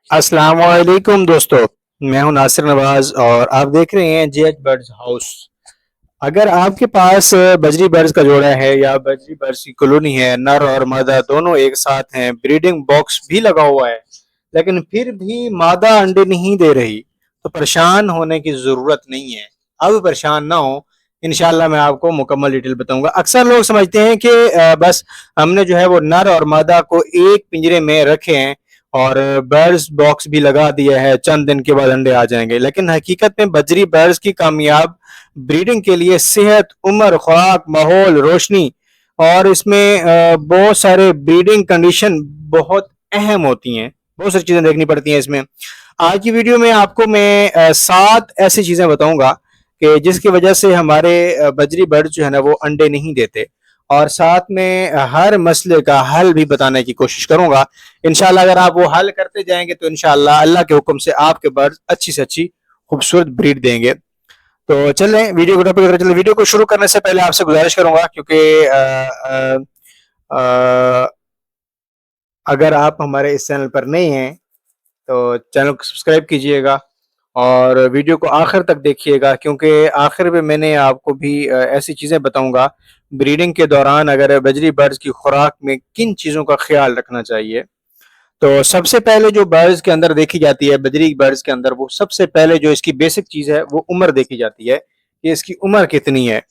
अस्सलाम वालेकुम दोस्तों। मैं हूं नासिर नवाज और आप देख रहे हैं जेएच बर्ड्स हाउस। अगर आपके पास बजरी बर्ड्स का जोड़ा है या बजरी बर्ड्स की कॉलोनी है, नर और मादा दोनों एक साथ हैं, ब्रीडिंग बॉक्स भी लगा हुआ है, लेकिन फिर भी मादा अंडे नहीं दे रही, तो परेशान होने की जरूरत नहीं है। अब परेशान ना हो, इंशाल्लाह मैं आपको मुकम्मल डिटेल बताऊंगा। अक्सर लोग समझते हैं कि बस हमने जो है वो नर और मादा को एक पिंजरे में रखे हैं और बर्ड्स बॉक्स भी लगा दिया है, चंद दिन के बाद अंडे आ जाएंगे, लेकिन हकीकत में बजरी बर्ड्स की कामयाब ब्रीडिंग के लिए सेहत, उम्र, खुराक, माहौल, रोशनी और इसमें बहुत सारे ब्रीडिंग कंडीशन बहुत अहम होती हैं। बहुत सारी चीजें देखनी पड़ती हैं इसमें। आज की वीडियो में आपको मैं 7 ऐसी चीजें बताऊंगा कि जिसकी वजह से हमारे बजरी बर्ड जो है ना वो अंडे नहीं देते, और साथ में हर मसले का हल भी बताने की कोशिश करूंगा। इंशाल्लाह अगर आप वो हल करते जाएंगे तो इंशाल्लाह अल्लाह के हुक्म से आपके बर्ड अच्छी से अच्छी खूबसूरत ब्रीड देंगे। तो चलें वीडियो को टॉपिक चलें। वीडियो को शुरू करने से पहले आपसे गुजारिश करूंगा, क्योंकि अगर आप हमारे इस चैनल पर नए हैं तो चैनल को सब्सक्राइब कीजिएगा और वीडियो को आखिर तक देखिएगा, क्योंकि आखिर में मैंने आपको भी ऐसी चीज़ें बताऊंगा ब्रीडिंग के दौरान अगर बजरी बर्ड्स की खुराक में किन चीज़ों का ख्याल रखना चाहिए। तो सबसे पहले जो बर्ड्स के अंदर देखी जाती है, बजरी बर्ड्स के अंदर, वो सबसे पहले जो इसकी बेसिक चीज़ है वो उम्र देखी जाती है कि इसकी उम्र कितनी है,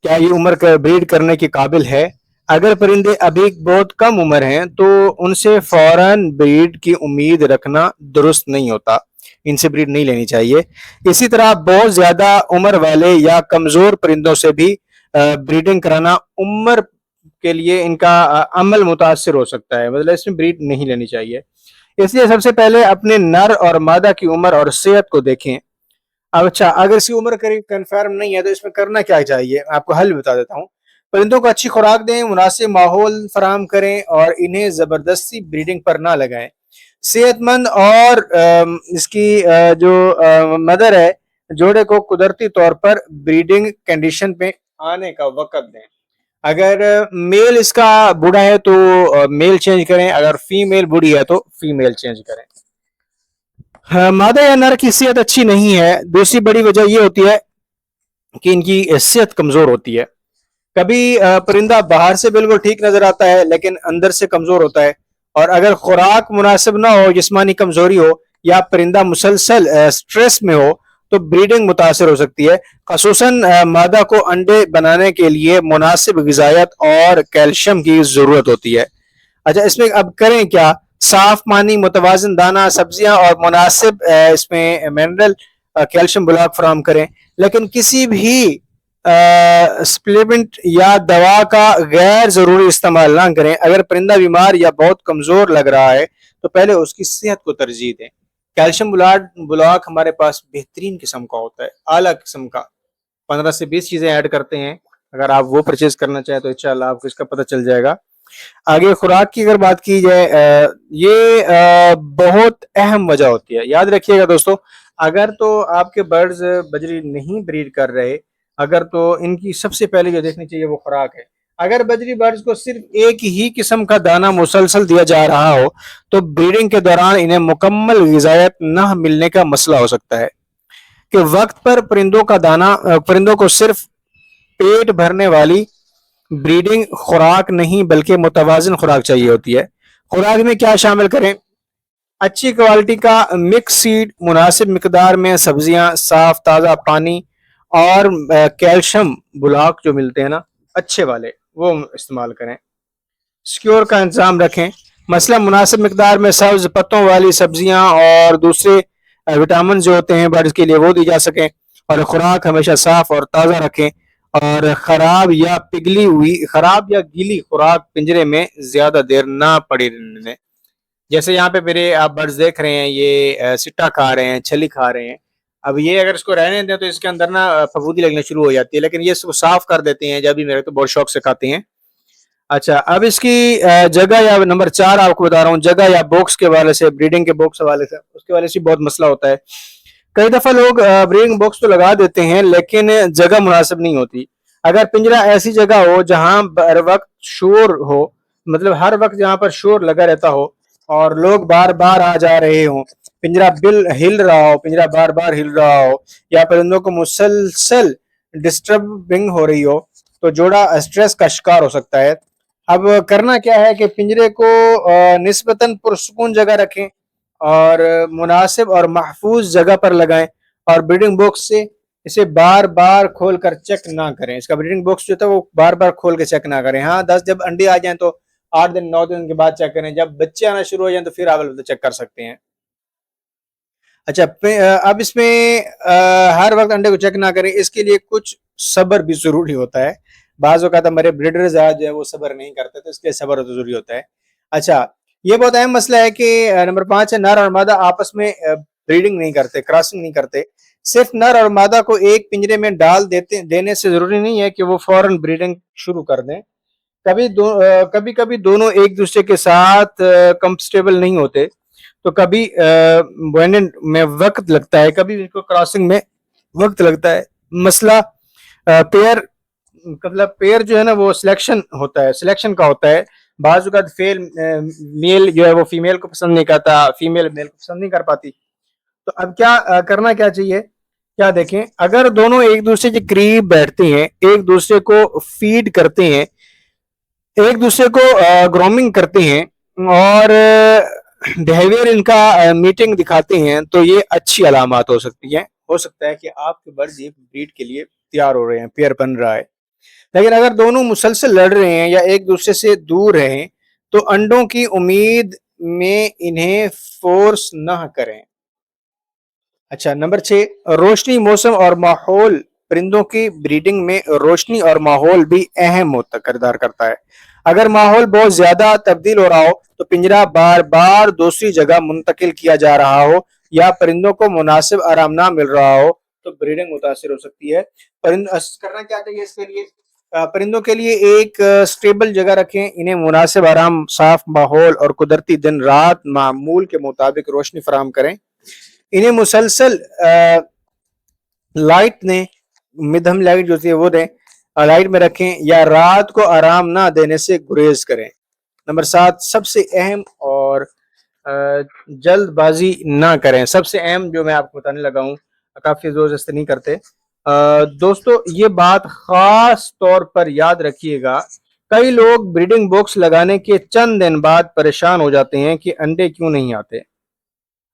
क्या ये उम्र ब्रीड करने के काबिल है। अगर परिंदे अभी बहुत कम उम्र हैं तो उनसे फौरन ब्रीड की उम्मीद रखना दुरुस्त नहीं होता, इनसे ब्रीड नहीं लेनी चाहिए। इसी तरह बहुत ज्यादा उम्र वाले या कमजोर परिंदों से भी ब्रीडिंग कराना उम्र के लिए इनका अमल मुतासर हो सकता है, मतलब इसमें ब्रीड नहीं लेनी चाहिए। इसलिए सबसे पहले अपने नर और मादा की उम्र और सेहत को देखें। अब अच्छा, अगर इसकी उम्र करीब कंफर्म नहीं है तो इसमें करना क्या चाहिए, आपको हल बता देता हूँ। परिंदों को अच्छी खुराक दें, मुनासिब माहौल फराहम करें और इन्हें जबरदस्ती ब्रीडिंग पर ना लगाएं। सेहतमंद और इसकी जो मदर है, जोड़े को कुदरती तौर पर ब्रीडिंग कंडीशन पे आने का वक्त दें। अगर मेल इसका बूढ़ा है तो मेल चेंज करें, अगर फीमेल बूढ़ी है तो फीमेल चेंज करें। मादा या नर की सेहत अच्छी नहीं है, दूसरी बड़ी वजह यह होती है कि इनकी सेहत कमजोर होती है। कभी परिंदा बाहर से बिल्कुल ठीक नजर आता है लेकिन अंदर से कमजोर होता है, और अगर खुराक मुनासिब ना हो, जिस्मानी कमजोरी हो या परिंदा मुसलसल स्ट्रेस में हो तो ब्रीडिंग मुतासर हो सकती है। खसूसन मादा को अंडे बनाने के लिए मुनासिब ग़िज़ायत और कैल्शियम की जरूरत होती है। अच्छा, इसमें अब करें क्या? साफ पानी, मुतवाजन दाना, सब्जियां और मुनासिब इसमें मिनरल कैल्शियम ब्लॉक फराहम करें, लेकिन किसी भी सप्लीमेंट या दवा का गैर जरूरी इस्तेमाल ना करें। अगर परिंदा बीमार या बहुत कमजोर लग रहा है तो पहले उसकी सेहत को तरजीह दें। कैल्शियम ब्लॉक हमारे पास बेहतरीन किस्म का होता है, आला किस्म का, 15 से 20 चीजें ऐड करते हैं। अगर आप वो परचेज करना चाहें तो इंशाल्लाह आपको इसका पता चल जाएगा। आगे खुराक की अगर बात की जाए, ये बहुत अहम वजह होती है, याद रखिएगा दोस्तों। अगर तो आपके बर्ड्स बजरी नहीं ब्रीड कर रहे, अगर तो इनकी सबसे पहले जो देखनी चाहिए वो खुराक है। अगर बजरी बर्ड्स को सिर्फ एक ही किस्म का दाना मुसलसल दिया जा रहा हो तो ब्रीडिंग के दौरान इन्हें मुकम्मल ग़िज़ायत न मिलने का मसला हो सकता है। कि वक्त पर परिंदों को सिर्फ पेट भरने वाली ब्रीडिंग खुराक नहीं बल्कि मुतवाजन खुराक चाहिए होती है। खुराक में क्या शामिल करें? अच्छी क्वालिटी का मिक्स सीड, मुनासिब मिकदार में सब्जियां, साफ ताज़ा पानी और कैल्शियम ब्लॉक जो मिलते हैं ना अच्छे वाले, वो इस्तेमाल करें। सिक्योर का इंतजाम रखें, मसला मुनासिब मिकदार में सब्ज पत्तों वाली सब्जियां और दूसरे विटामिन जो होते हैं बर्ड्स के लिए वो दी जा सकें, और खुराक हमेशा साफ और ताज़ा रखें। और खराब या गीली खुराक पिंजरे में ज्यादा देर ना पड़ी रहने दें। जैसे यहाँ पे मेरे आप बर्ड्स देख रहे हैं, ये सिट्टा खा रहे हैं, छली खा रहे हैं। अब ये अगर इसको रहने दें तो इसके अंदर ना फफूंदी लगनी शुरू हो जाती है, लेकिन ये इसको साफ कर देते हैं जब भी, मेरे तो बहुत शौक से खाते हैं। अच्छा, अब इसकी जगह, या नंबर 4 आपको बता रहा हूँ, जगह या बॉक्स के वाले से, ब्रीडिंग के बॉक्स वाले से, उसके वाले से बहुत मसला होता है। कई दफा लोग ब्रीडिंग बॉक्स तो लगा देते हैं लेकिन जगह मुनासिब नहीं होती। अगर पिंजरा ऐसी जगह हो जहां हर वक्त शोर हो, मतलब हर वक्त जहां पर शोर लगा रहता हो, اور لوگ بار بار آ جا رہے ہوں، پنجرا ہل رہا ہو، پنجرا بار بار ہل رہا ہو، یا پرندوں کو مسلسل ڈسٹربنگ ہو رہی ہو، تو جوڑا اسٹریس کا شکار ہو سکتا ہے۔ اب کرنا کیا ہے کہ پنجرے کو نسبتاً پرسکون جگہ رکھیں اور مناسب اور محفوظ جگہ پر لگائیں، اور بریڈنگ باکس سے اسے بار بار کھول کر چیک نہ کریں۔ اس کا بریڈنگ باکس جو تھا وہ بار بار کھول کے چیک نہ کریں۔ ہاں 10 جب انڈے آ جائیں تو 8 دن 9 دن کے بعد چیک کریں، جب بچے آنا شروع ہو جائیں تو پھر آپ چیک کر سکتے ہیں۔ اچھا، اب اس میں ہر وقت انڈے کو چیک نہ کریں، اس کے لیے کچھ صبر بھی ضروری ہوتا ہے۔ بعض اوقات ہمارے بریڈرز جو ہے وہ صبر نہیں کرتے، تو اس کے لیے صبر ضروری ہوتا ہے۔ اچھا، یہ بہت اہم مسئلہ ہے کہ نمبر 5 ہے، نر اور مادہ آپس میں بریڈنگ نہیں کرتے، کراسنگ نہیں کرتے۔ صرف نر اور مادہ کو ایک پنجرے میں ڈال دینے سے ضروری نہیں ہے کہ وہ فوراً بریڈنگ شروع کر دیں۔ کبھی کبھی دونوں ایک دوسرے کے ساتھ کمفرٹیبل نہیں ہوتے، تو کبھی بوائنڈ میں وقت لگتا ہے، کبھی ان کو کراسنگ میں وقت لگتا ہے۔ مسئلہ پیئر جو ہے نا وہ سلیکشن کا ہوتا ہے۔ بعض اوقات میل جو ہے وہ فیمیل کو پسند نہیں کرتا، فیمیل میل کو پسند نہیں کر پاتی۔ تو اب کیا کرنا کیا چاہیے؟ کیا دیکھیں، اگر دونوں ایک دوسرے کے قریب بیٹھتے ہیں، ایک دوسرے کو فیڈ کرتے ہیں، ایک دوسرے کو گرومنگ کرتے ہیں، اور بیہیویئر ان کا میٹنگ دکھاتے ہیں، تو یہ اچھی علامات ہو سکتی ہیں۔ ہو سکتا ہے کہ آپ کے برڈز یہ بریڈ کے لیے تیار ہو رہے ہیں، پیئر بن رہا ہے۔ لیکن اگر دونوں مسلسل لڑ رہے ہیں یا ایک دوسرے سے دور رہیں، تو انڈوں کی امید میں انہیں فورس نہ کریں۔ اچھا، نمبر 6، روشنی، موسم اور ماحول۔ پرندوں کی بریڈنگ میں روشنی اور ماحول بھی اہم کردار کرتا ہے۔ اگر ماحول بہت زیادہ تبدیل ہو رہا ہو، تو پنجرا بار بار دوسری جگہ منتقل کیا جا رہا ہو، یا پرندوں کو مناسب آرام نہ مل رہا ہو، تو بریڈنگ متاثر ہو سکتی ہے۔ کرنا کیا چاہیے اس کے لیے؟ پرندوں کے لیے ایک سٹیبل جگہ رکھیں، انہیں مناسب آرام، صاف ماحول اور قدرتی دن رات معمول کے مطابق روشنی فراہم کریں۔ انہیں مسلسل لائٹ دیں، مدھم لائٹ جو ہوتی ہے وہ دیں، لائٹ میں رکھیں، یا رات کو آرام نہ دینے سے گریز کریں۔ نمبر 7، سب سے اہم اور جلد بازی نہ کریں۔ سب سے اہم جو میں آپ کو بتانے لگا ہوں، کافی زور سے نہیں کرتے دوستو، یہ بات خاص طور پر یاد رکھیے گا۔ کئی لوگ بریڈنگ باکس لگانے کے چند دن بعد پریشان ہو جاتے ہیں کہ انڈے کیوں نہیں آتے۔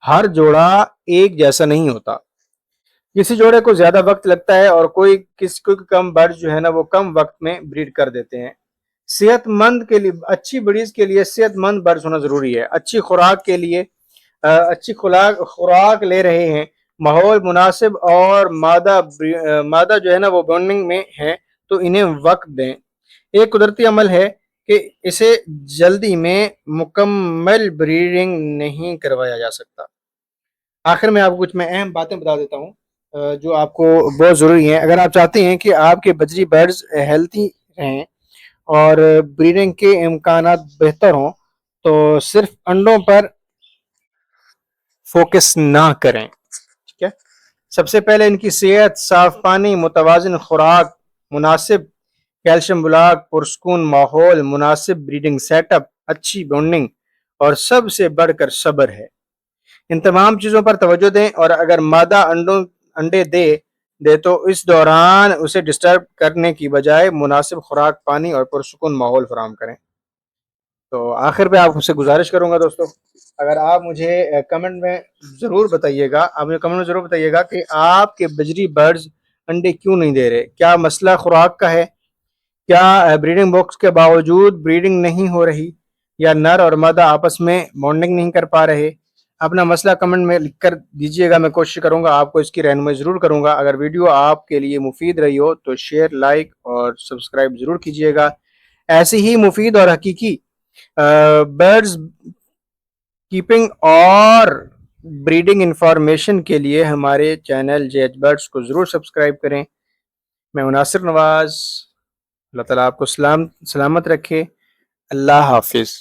ہر جوڑا ایک جیسا نہیں ہوتا، کسی جوڑے کو زیادہ وقت لگتا ہے، اور کسی کو کم برڈ جو ہے نا وہ کم وقت میں بریڈ کر دیتے ہیں۔ صحت مند کے لیے، اچھی بریڈز کے لیے صحت مند برڈز ہونا ضروری ہے۔ اچھی خوراک کے لیے اچھی خوراک لے رہے ہیں، ماحول مناسب، اور مادہ جو ہے نا وہ بانڈنگ میں ہے، تو انہیں وقت دیں۔ ایک قدرتی عمل ہے کہ اسے جلدی میں مکمل بریڈنگ نہیں کروایا جا سکتا۔ آخر میں آپ کو کچھ میں اہم باتیں بتا دیتا ہوں جو آپ کو بہت ضروری ہیں۔ اگر آپ چاہتے ہیں کہ آپ کے بجری برڈز ہیلتھی رہیں اور بریڈنگ کے امکانات بہتر ہوں، تو صرف انڈوں پر فوکس نہ کریں، ٹھیک ہے؟ سب سے پہلے ان کی صحت، صاف پانی، متوازن خوراک، مناسب کیلشیم بلاک، پرسکون ماحول، مناسب بریڈنگ سیٹ اپ، اچھی بانڈنگ، اور سب سے بڑھ کر صبر ہے۔ ان تمام چیزوں پر توجہ دیں، اور اگر مادہ انڈے دے تو اس دوران اسے ڈسٹرب کرنے کی بجائے مناسب خوراک، پانی اور پرسکون ماحول فراہم کریں۔ تو آخر پہ آپ سے گزارش کروں گا دوستو، اگر آپ مجھے کمنٹ میں ضرور بتائیے گا کہ آپ کے بجری برڈز انڈے کیوں نہیں دے رہے۔ کیا مسئلہ خوراک کا ہے؟ کیا بریڈنگ باکس کے باوجود بریڈنگ نہیں ہو رہی، یا نر اور مادہ آپس میں بانڈنگ نہیں کر پا رہے؟ اپنا مسئلہ کمنٹ میں لکھ کر دیجیے گا، میں کوشش کروں گا آپ کو اس کی رہنمائی ضرور کروں گا۔ اگر ویڈیو آپ کے لیے مفید رہی ہو تو شیئر، لائک اور سبسکرائب ضرور کیجیے گا۔ ایسی ہی مفید اور حقیقی برڈز کیپنگ اور بریڈنگ انفارمیشن کے لیے ہمارے چینل JH برڈز کو ضرور سبسکرائب کریں۔ میں ناصر نواز، اللہ تعالیٰ آپ کو سلامت رکھے۔ اللہ حافظ۔